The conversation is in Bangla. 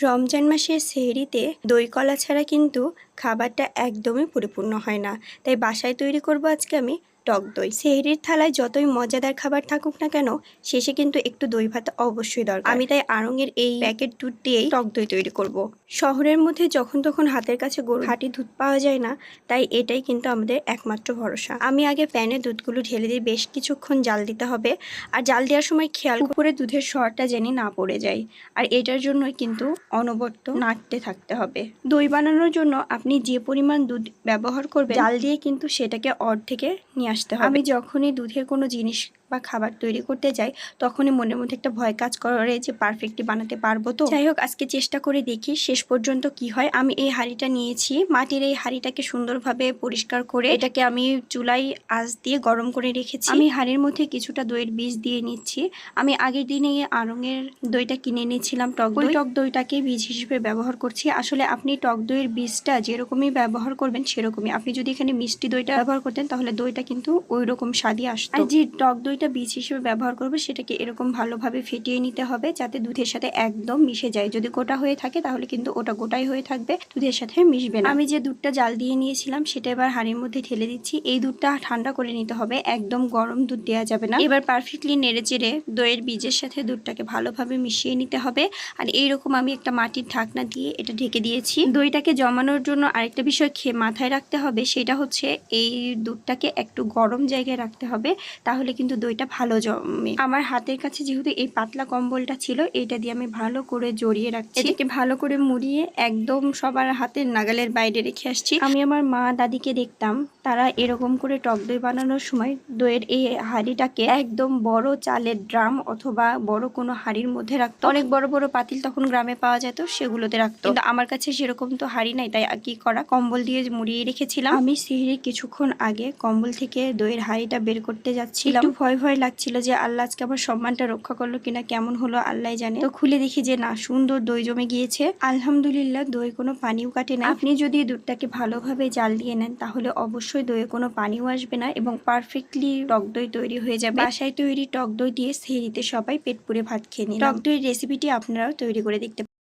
রমজান মাসের সেহরিতে দই কলা ছাড়া কিন্তু খাবারটা একদমই পরিপূর্ণ হয় না। তাই বাসায় তৈরি করব আজকে আমি টক দই। সেহরির থালায় যতই মজাদার খাবার থাকুক না কেন, শেষে কিন্তু একটু দই ভাত অবশ্যই দরকার। আমি তাই আড়ংয়ের এই প্যাকেট দুধ দিয়েই টক দই তৈরি করব। শহরের মধ্যে যখন তখন হাতের কাছে গরুর খাঁটি দুধ পাওয়া যায় না, তাই এটাই কিন্তু আমাদের একমাত্র ভরসা। আমি আগে প্যানে দুধগুলো ঢেলে দিয়ে বেশ কিছুক্ষণ জাল দিতে হবে। আর জাল দেওয়ার সময় খেয়াল করে দুধের সরটা যেন না পড়ে যায়। আর এটার জন্যই কিন্তু অনবরত নাড়তে থাকতে হবে। দই বানানোর জন্য আপনি যে পরিমাণ দুধ ব্যবহার করবেন, জাল দিয়ে কিন্তু সেটাকে অর্ধেকে নিয়ে আসতে হবে। আমি যখনই দুধের কোনো জিনিস বা খাবার তৈরি করতে যাই, তখনই মনের মধ্যে একটা ভয় কাজ করে যে পারফেক্টলি বানাতে পারবো তো। যাই হোক, আজকে চেষ্টা করে দেখি শেষ পর্যন্ত কি হয়। আমি এই হাঁড়িটা নিয়েছি, মাটির এই হাঁড়িটাকে সুন্দরভাবে পরিষ্কার করে এটাকে আমি চুলায় আঁচ দিয়ে গরম করে রেখেছি। আমি হাঁড়ির মধ্যে কিছুটা দইয়ের বীজ দিয়ে নিচ্ছি। আমি আগের দিনে আড়ংয়ের দইটা কিনে নিয়েছিলাম, টক দইটাকে বীজ হিসেবে ব্যবহার করছি। আসলে আপনি টক দইয়ের বীজটা যেরকমই ব্যবহার করবেন সেরকমই। আপনি যদি এখানে মিষ্টি দইটা ব্যবহার করতেন তাহলে দইটা কিন্তু ওই রকম স্বাদই আসতো। আর যে টক দইটা বীজ হিসেবে ব্যবহার করবে সেটাকে এরকম ভালোভাবে ফেটিয়ে নিতে হবে, যাতে দুধের সাথে একদম মিশে যায়। যদি গোটা হয়ে থাকে তাহলে কিন্তু ওটা গোটাই হয়ে থাকবে, দুধের সাথে মিশবে না। আমি যে দুধটা জাল দিয়ে নিয়েছিলাম সেটা এবার হাঁড়ির মধ্যে ঢেলে দিচ্ছি। এই দুধটা ঠান্ডা করে নিতে হবে, একদম গরম দুধ দেওয়া যাবে না। এবার পারফেক্টলি নেড়ে চেড়ে দইয়ের বীজের সাথে দুধটাকে ভালোভাবে মিশিয়ে নিতে হবে। আর এইরকম আমি একটা মাটির ঢাকনা দিয়ে এটা ঢেকে দিয়েছি। দইটাকে জমানোর জন্য আরেকটা বিষয় মাথায় রাখতে হবে, সেটা হচ্ছে এই দুধটাকে একটু গরম জায়গায় রাখতে হবে, তাহলে কিন্তু দইটা ভালো জমে। আমার হাতের কাছে যেহেতু এই পাতলা কম্বলটা ছিল, এটা দিয়ে আমি ভালো করে জড়িয়ে রাখছি। এটাকে ভালো করে মুড়িয়ে একদম সবার হাতের নাগালের বাইরে রেখে আসছি। আমি আমার মা দাদিকে দেখতাম, তারা এরকম করে টক দই বানানোর সময় দইয়ের এই হাঁড়িটাকে একদম বড় চালের ড্রাম অথবা বড় কোনো হাঁড়ির মধ্যে রাখতো। অনেক বড় বড় পাতিল তখন গ্রামে পাওয়া যেত, সেগুলোতে রাখতো। কিন্তু আমার কাছে সেরকম তো হাঁড়ি নাই, তাই কি করা, কম্বল দিয়ে মুড়িয়ে রেখেছিলাম। আমি সেহরির কিছুক্ষণ আগে কম্বল থেকে দইয়ের হাঁড়িটা বের করতে যাচ্ছিলাম। একটু ভয় ভয় লাগছিল যে আল্লাহ আজকে আমার সম্মানটা রক্ষা করলো কিনা, কেমন হলো আল্লাহ জানে। তো খুলে দেখি যে না, সুন্দর দই জমে গিয়েছে। আলহামদুলিল্লাহ, দই কোনো পানিও কাটে না। আপনি যদি দুধটাকে ভালোভাবে জাল দিয়ে নেন তাহলে অবশ্যই দইয়ে কোনো পানিও আসবে না এবং পারফেক্টলি টক দই তৈরি হয়ে যাবে। বাসায় তৈরি টক দই দিয়ে সেহরিতে সবাই পেট পুরে ভাত খেয়ে নিন। টক দইয়ের রেসিপিটি আপনারাও তৈরি করে দেখতে পারেন।